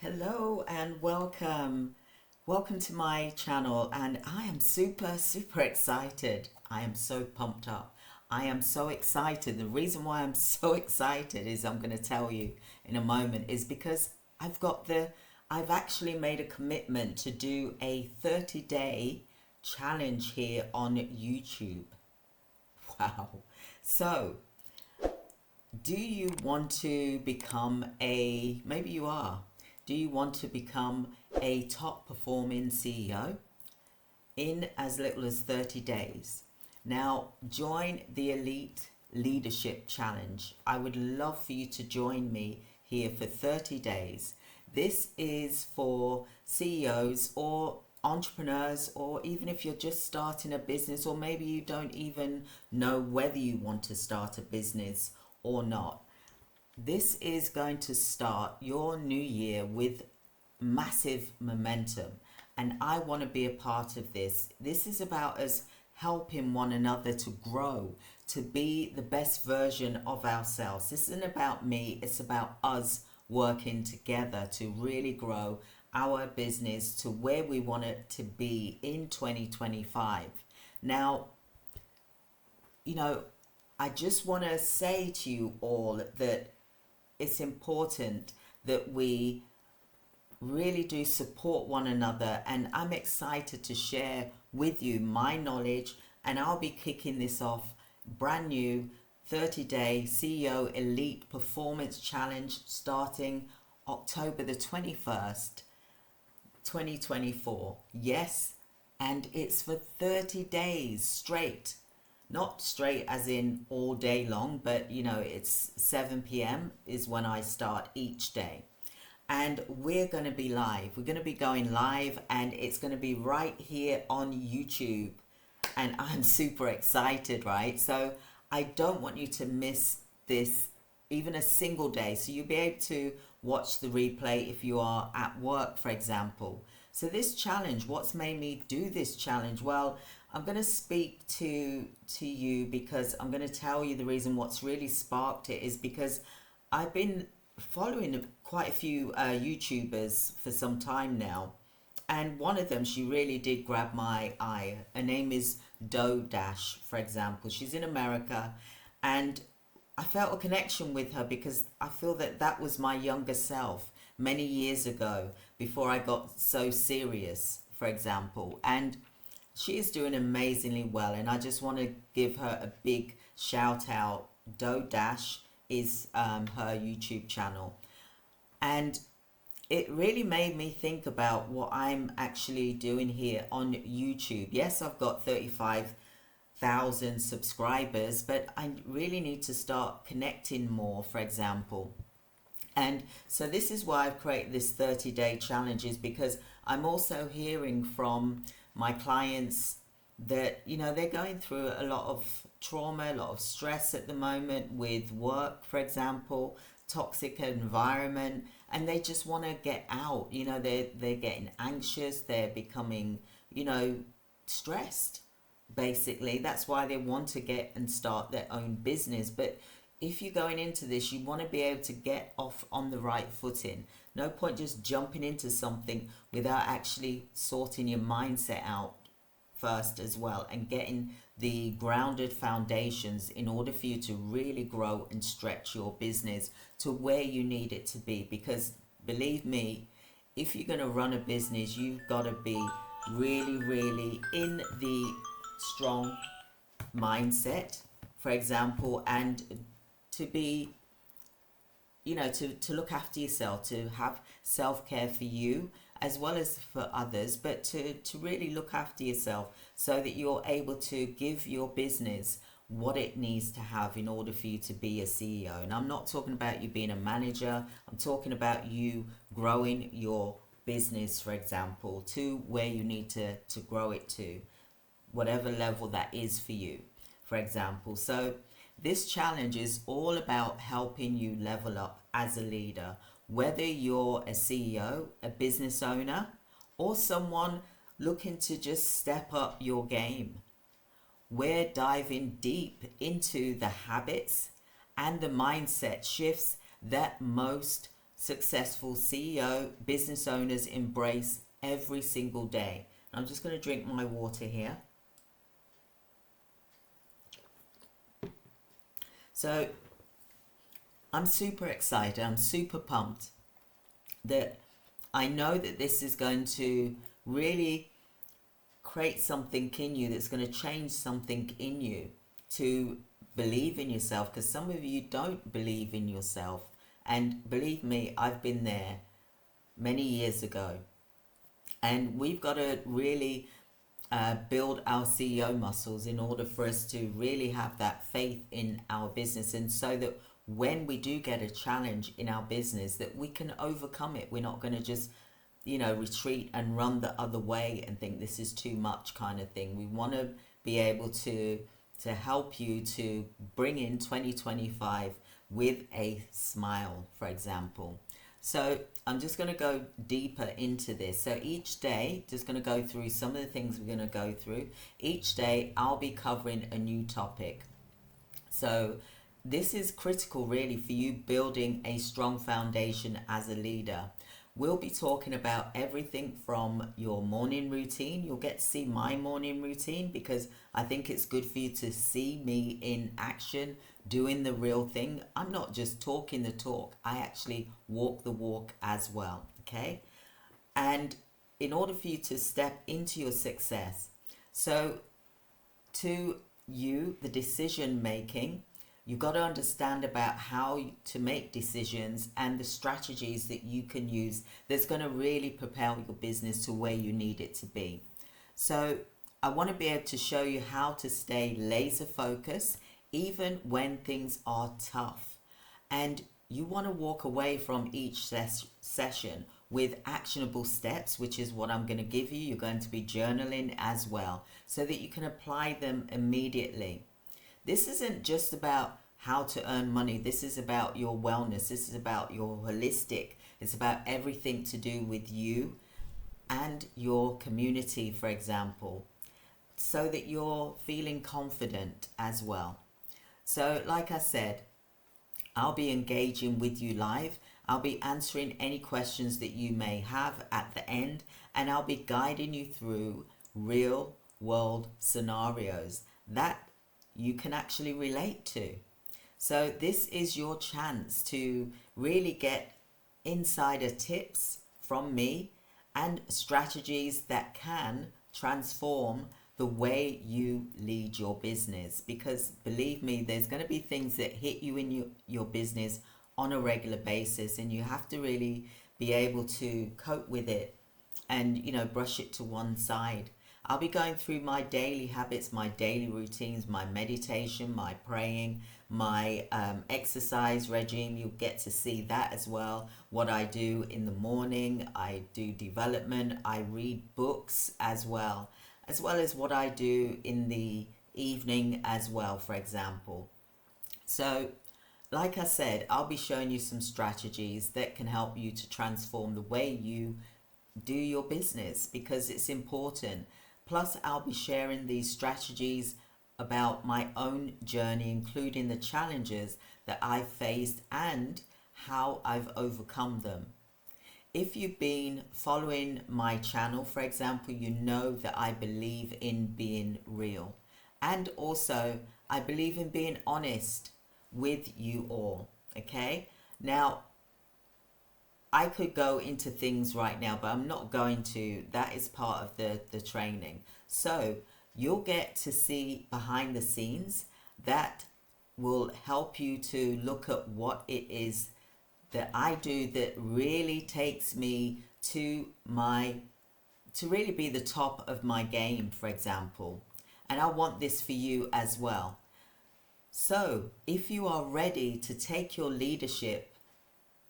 Hello and welcome. Welcome to my channel, and I am super excited. I am so pumped up. I am so excited. The reason why I'm so excited is I'm going to tell you in a moment is because I've actually made a commitment to do a 30-day challenge here on YouTube. Wow. So, do you want to become maybe you are, do you want to become a top performing CEO in as little as 30 days? Now, join the Elite Leadership Challenge. I would love for you to join me here for 30 days. This is for CEOs or entrepreneurs, or even if you're just starting a business, or maybe you don't even know whether you want to start a business or not. This is going to start your new year with massive momentum, and I want to be a part of this. This is about us helping one another to grow, to be the best version of ourselves. This isn't about me, it's about us working together to really grow our business to where we want it to be in 2025. Now, you know, I just want to say to you all that it's important that we really do support one another, and I'm excited to share with you my knowledge, and I'll be kicking this off brand new 30-day CEO Elite Performance Challenge starting October the 21st, 2024. Yes, and it's for 30 days straight. Not straight as in all day long, but it's 7 p.m. is when I start each day. And we're going to be live. We're going to be going live, and it's going to be right here on YouTube. And I'm super excited, right? So I don't want you to miss this even a single day. So you'll be able to watch the replay if you are at work, for example. So this challenge, what's made me do this challenge? Well, I'm going to speak to you because I'm going to tell you the reason what's really sparked it is because I've been following quite a few YouTubers for some time now, and one of them, she really did grab my eye. Her name is Doe Dash, for example. She's in America, and I felt a connection with her because I feel that that was my younger self many years ago before I got so serious, for example. And she is doing amazingly well, and I just want to give her a big shout out. Doe Dash is her YouTube channel, and it really made me think about what I'm actually doing here on YouTube. Yes, I've got 35,000 subscribers, but I really need to start connecting more, for example. And so this is why I've created this 30-day challenge, is because I'm also hearing from my clients that, they're going through a lot of trauma, a lot of stress at the moment with work, for example, toxic environment, and they just want to get out. They're getting anxious, they're becoming, stressed. Basically, that's why they want to get and start their own business. But if you're going into this, you want to be able to get off on the right footing. No point just jumping into something without actually sorting your mindset out first as well, and getting the grounded foundations in order for you to really grow and stretch your business to where you need it to be. Because believe me, if you're going to run a business, you've got to be really in the strong mindset, for example, and to be, to look after yourself, to have self-care for you as well as for others, but to really look after yourself so that you're able to give your business what it needs to have in order for you to be a CEO. And I'm not talking about you being a manager, I'm talking about you growing your business, for example, to where you need to grow it to, whatever level that is for you, for example. So this challenge is all about helping you level up as a leader, whether you're a CEO, a business owner, or someone looking to just step up your game. We're diving deep into the habits and the mindset shifts that most successful CEO, business owners embrace every single day. I'm just going to drink my water here. So I'm super excited. I'm super pumped that I know that this is going to really create something in you that's going to change something in you to believe in yourself, because some of you don't believe in yourself. And believe me, I've been there many years ago. And we've got to really build our CEO muscles in order for us to really have that faith in our business, and so that when we do get a challenge in our business, that we can overcome it. We're not going to just retreat and run the other way and think this is too much kind of thing. We want to be able to help you to bring in 2025 with a smile, for example. So I'm just going to go deeper into this. So each day, just going to go through some of the things we're going to go through. Each day, I'll be covering a new topic. So this is critical really for you building a strong foundation as a leader. We'll be talking about everything from your morning routine. You'll get to see my morning routine because I think it's good for you to see me in action, doing the real thing. I'm not just talking the talk, I actually walk the walk as well, okay? And in order for you to step into your success, so to you, the decision making, you've got to understand about how to make decisions and the strategies that you can use that's going to really propel your business to where you need it to be. So I want to be able to show you how to stay laser focused even when things are tough. And you want to walk away from each session with actionable steps, which is what I'm going to give you. You're going to be journaling as well so that you can apply them immediately. This isn't just about how to earn money. This is about your wellness. This is about your holistic. It's about everything to do with you and your community, for example, so that you're feeling confident as well. So like I said, I'll be engaging with you live. I'll be answering any questions that you may have at the end, and I'll be guiding you through real world scenarios that you can actually relate to. So this is your chance to really get insider tips from me and strategies that can transform the way you lead your business. Because believe me, there's going to be things that hit you in your business on a regular basis, and you have to really be able to cope with it and brush it to one side. I'll be going through my daily habits, my daily routines, my meditation, my praying, my exercise regime. You'll get to see that as well. What I do in the morning, I do development, I read books as well as what I do in the evening as well, for example. So like I said, I'll be showing you some strategies that can help you to transform the way you do your business, because it's important. Plus, I'll be sharing these strategies about my own journey, including the challenges that I've faced and how I've overcome them. If you've been following my channel, for example, you know that I believe in being real. And also, I believe in being honest with you all, okay? Now, I could go into things right now, but I'm not going to. That is part of the training. So you'll get to see behind the scenes that will help you to look at what it is that I do that really takes me to really be the top of my game, for example. And I want this for you as well. So if you are ready to take your leadership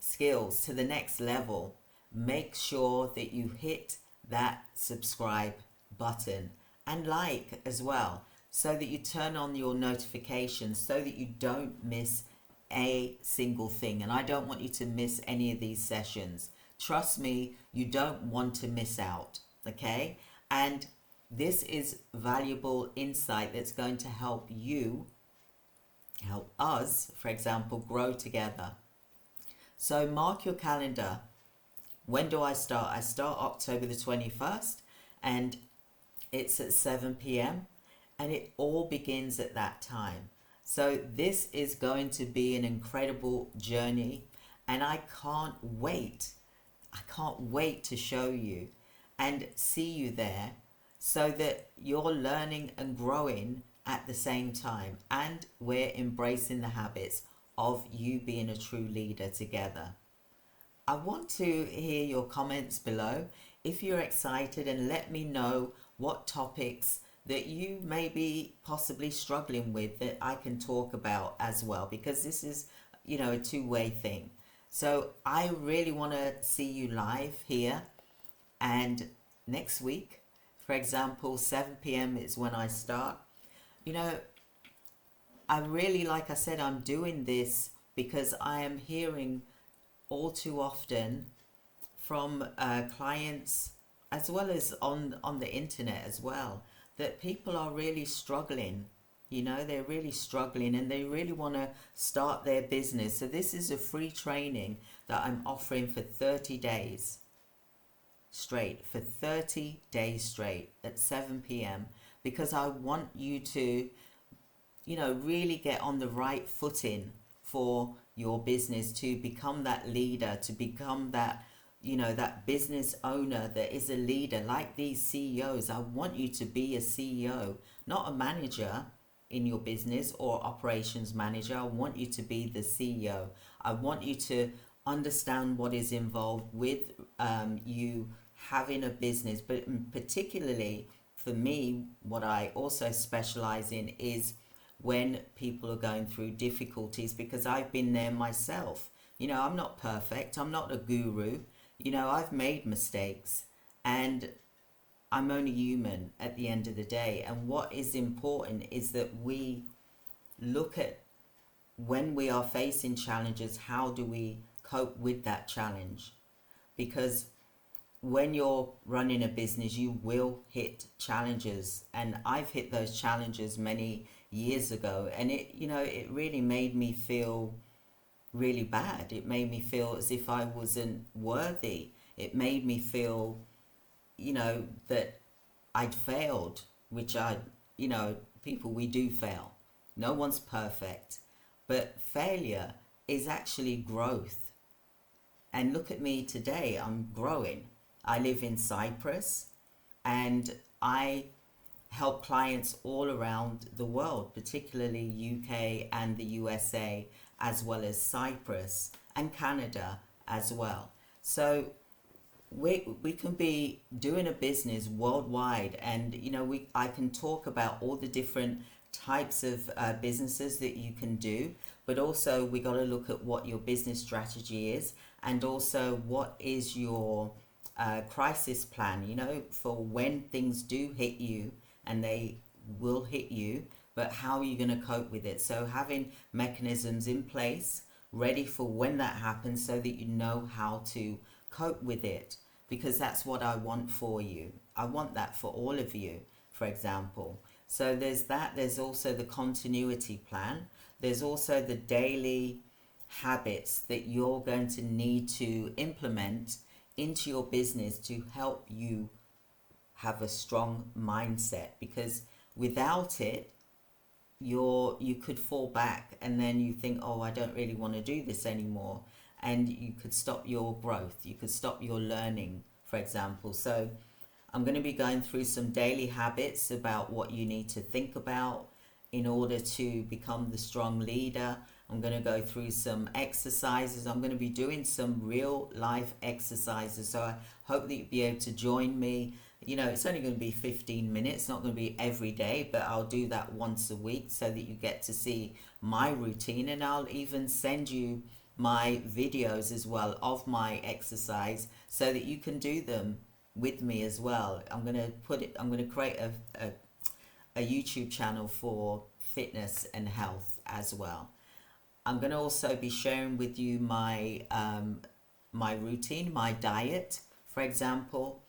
skills to the next level, make sure that you hit that subscribe button and like as well, so that you turn on your notifications so that you don't miss a single thing. And I don't want you to miss any of these sessions. Trust me, you don't want to miss out, okay? And this is valuable insight that's going to help you, help us, for example, grow together. So mark your calendar. When do I start? I start October the 21st, and it's at 7 p.m., and it all begins at that time. So this is going to be an incredible journey, and I can't wait. I can't wait to show you and see you there, so that you're learning and growing at the same time, and we're embracing the habits of you being a true leader together. I want to hear your comments below if you're excited, and let me know what topics that you may be possibly struggling with that I can talk about as well, because this is, a two-way thing. So I really want to see you live here, and next week, for example, 7 p.m. is when I start. You know, I really, like I said, I'm doing this because I am hearing all too often from clients, as well as on the internet as well, that people are really struggling. They're really struggling, and they really want to start their business. So this is a free training that I'm offering for 30 days straight, for 30 days straight at 7 p.m. because I want you to, really get on the right footing for your business, to become that leader, to become that, that business owner that is a leader like these CEOs. I want you to be a CEO, not a manager in your business or operations manager. I want you to be the CEO. I want you to understand what is involved with you having a business, but particularly for me, what I also specialize in is when people are going through difficulties, because I've been there myself. I'm not perfect, I'm not a guru, I've made mistakes, and I'm only human at the end of the day. And what is important is that we look at, when we are facing challenges, how do we cope with that challenge? Because when you're running a business, you will hit challenges, and I've hit those challenges many years ago, and it really made me feel really bad. It made me feel as if I wasn't worthy. It made me feel, that I'd failed, which people, we do fail. No one's perfect, but failure is actually growth. And look at me today, I'm growing. I live in Cyprus, and I help clients all around the world, particularly UK and the USA, as well as Cyprus and Canada as well. So we can be doing a business worldwide, and I can talk about all the different types of businesses that you can do, but also we got to look at what your business strategy is, and also what is your crisis plan, for when things do hit you, and they will hit you, but how are you going to cope with it? So having mechanisms in place ready for when that happens, so that you know how to cope with it, because that's what I want for you. I want that for all of you, for example. So there's that. There's also the continuity plan. There's also the daily habits that you're going to need to implement into your business to help you have a strong mindset, because without it, you could fall back, and then you think, oh, I don't really want to do this anymore, and you could stop your growth, you could stop your learning, for example. So I'm going to be going through some daily habits about what you need to think about in order to become the strong leader. I'm going to go through some exercises. I'm going to be doing some real life exercises. So I hope that you'll be able to join me. It's only going to be 15 minutes, not going to be every day, but I'll do that once a week so that you get to see my routine. And I'll even send you my videos as well of my exercise, so that you can do them with me as well. I'm going to create a YouTube channel for fitness and health as well. I'm going to also be sharing with you my my routine, my diet, for example.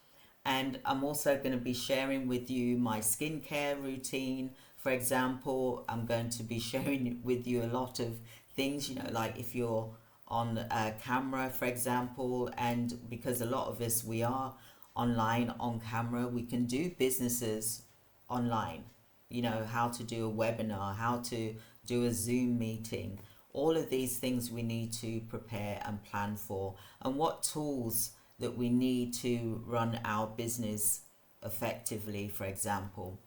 And I'm also going to be sharing with you my skincare routine, for example. I'm going to be sharing with you a lot of things, like if you're on camera, for example. And because a lot of us, we are online on camera, we can do businesses online. You know, how to do a webinar, how to do a Zoom meeting. All of these things we need to prepare and plan for, and what tools that we need to run our business effectively, for example.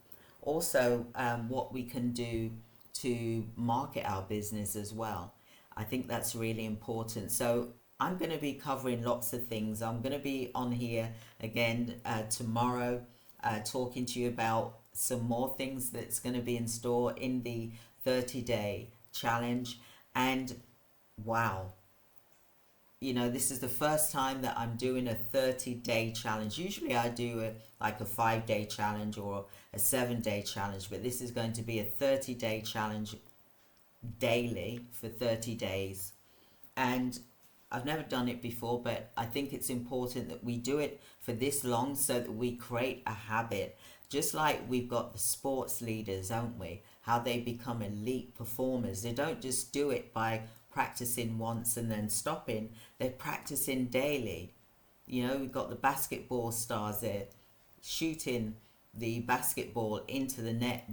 Also, what we can do to market our business as well. I think that's really important. So I'm going to be covering lots of things. I'm going to be on here again tomorrow, talking to you about some more things that's going to be in store in the 30-day challenge. And wow, you know, this is the first time that I'm doing a 30-day challenge. Usually I do like a 5-day challenge or a 7-day challenge, but this is going to be a 30-day challenge daily for 30 days. And I've never done it before, but I think it's important that we do it for this long so that we create a habit. Just like we've got the sports leaders, haven't we? How they become elite performers. They don't just do it by practicing once and then stopping. They're practicing daily. You know, we've got the basketball stars there shooting the basketball into the net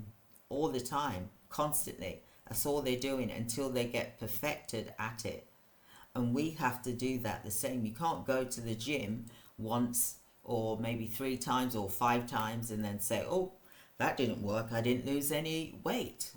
all the time, constantly. That's all they're doing until they get perfected at it. And we have to do that the same. You can't go to the gym once or maybe 3 times or 5 times and then say, oh, that didn't work. I didn't lose any weight.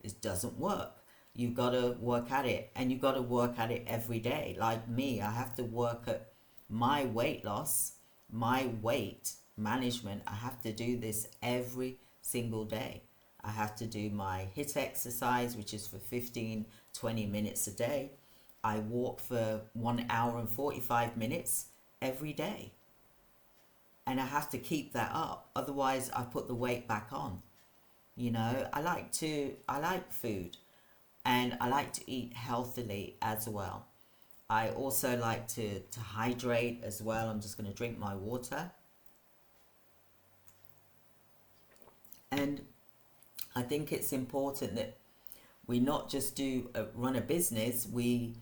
It doesn't work. You've got to work at it, and you've got to work at it every day. Like me, I have to work at my weight loss, my weight management. I have to do this every single day. I have to do my HIIT exercise, which is for 15-20 minutes a day. I walk for 1 hour and 45 minutes every day. And I have to keep that up. Otherwise, I put the weight back on. You know, I like food, and I like to eat healthily as well. I also like to hydrate as well. I'm just going to drink my water. And I think it's important that we not just run a business, we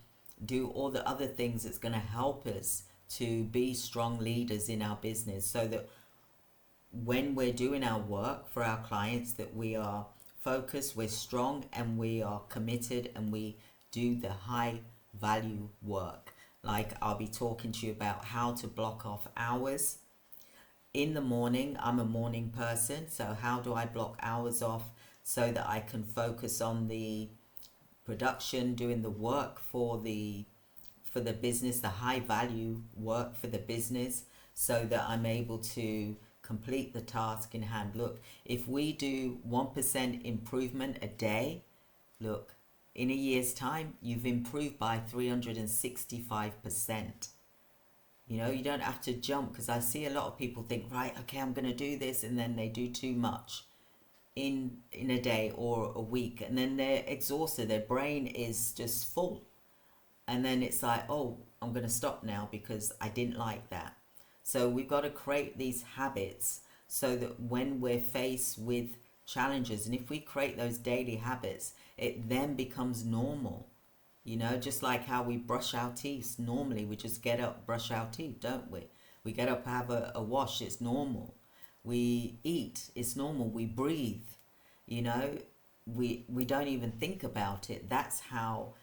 do all the other things that's going to help us to be strong leaders in our business, so that when we're doing our work for our clients, that we are focused, we're strong, and we are committed, and we do the high value work. Like, I'll be talking to you about how to block off hours in the morning. I'm a morning person, so how do I block hours off so that I can focus on the production, doing the work for the business, the high value work for the business, so that I'm able to complete the task in hand. Look, if we do 1% improvement a day, look, in a year's time, you've improved by 365%. You know, you don't have to jump, because I see a lot of people think, right, okay, I'm going to do this, and then they do too much in a day or a week, and then they're exhausted. Their brain is just full. And then it's like, oh, I'm going to stop now because I didn't like that. So we've got to create these habits so that when we're faced with challenges, and if we create those daily habits, it then becomes normal. You know, just like how we brush our teeth. Normally, we just get up, brush our teeth, don't we? We get up, have a wash, it's normal. We eat, it's normal. We breathe, you know, we don't even think about it. That's how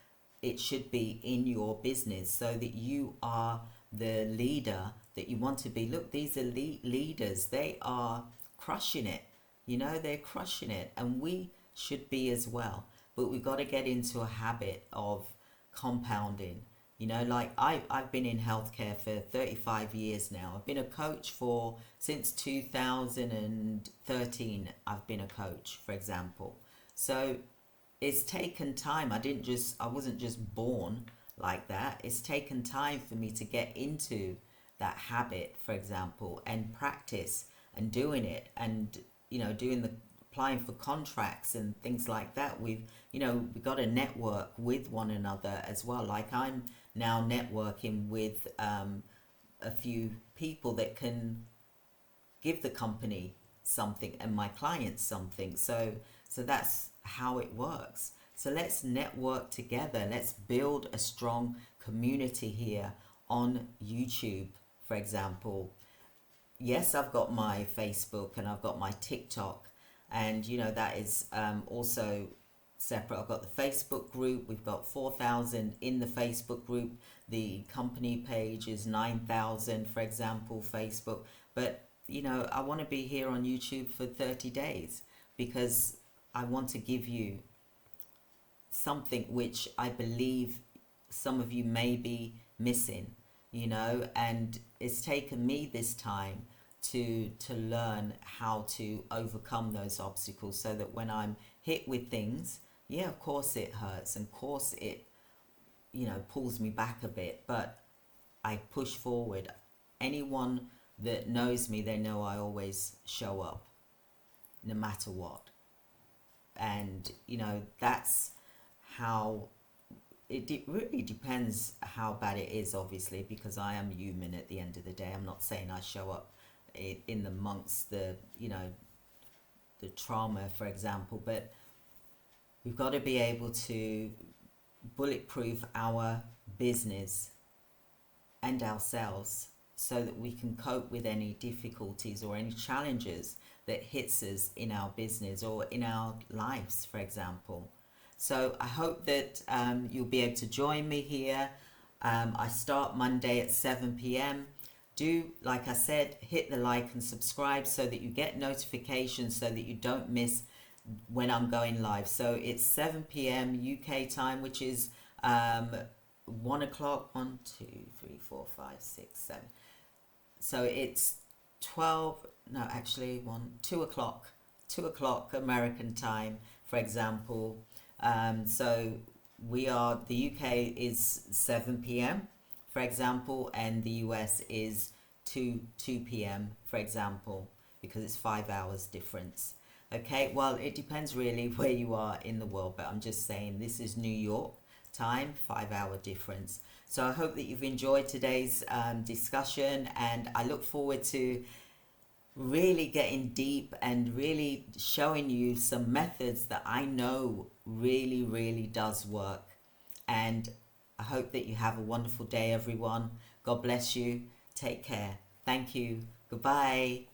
it should be in your business, so that you are the leader that you want to be. Look, these elite leaders, they are crushing it. You know, they're crushing it, and we should be as well. But we've got to get into a habit of compounding. You know, like I've been in healthcare for 35 years now. I've been a coach since 2013. I've been a coach, for example. So it's taken time. I wasn't just born like that. It's taken time for me to get into that habit, for example, and practice and doing it, and, you know, applying for contracts and things like that. We've got to network with one another as well. Like, I'm now networking with a few people that can give the company something and my clients something. So that's how it works. So let's network together. Let's build a strong community here on YouTube, for example. Yes, I've got my Facebook and I've got my TikTok, and that is also separate. I've got the Facebook group. We've got 4,000 in the Facebook group. The company page is 9,000, for example, Facebook. But I want to be here on YouTube for 30 days because I want to give you something which I believe some of you may be missing, and it's taken me this time to learn how to overcome those obstacles, so that when I'm hit with things, yeah, of course it hurts, and of course it pulls me back a bit, but I push forward. Anyone that knows me, they know I always show up no matter what. And that's how it really depends how bad it is, obviously, because I am human at the end of the day. I'm not saying I show up in amongst the the trauma, for example, but we've got to be able to bulletproof our business and ourselves, so that we can cope with any difficulties or any challenges that hits us in our business or in our lives, for example. So I hope that you'll be able to join me here. I start Monday at 7 p.m. Do, like I said, hit the like and subscribe so that you get notifications, so that you don't miss when I'm going live. So it's 7 p.m. UK time, which is 1 o'clock. 1, 2, 3, 4, 5, 6, 7. So it's 12, no, actually 2 o'clock. 2 o'clock American time, for example. So the UK is 7 p.m., for example, and the US is 2 p.m., for example, because it's 5 hours difference. Okay, well, it depends really where you are in the world, but I'm just saying this is New York time, 5-hour difference. So I hope that you've enjoyed today's discussion, and I look forward to really getting deep and really showing you some methods that I know really, really does work. And I hope that you have a wonderful day, everyone. God bless you. Take care. Thank you. Goodbye.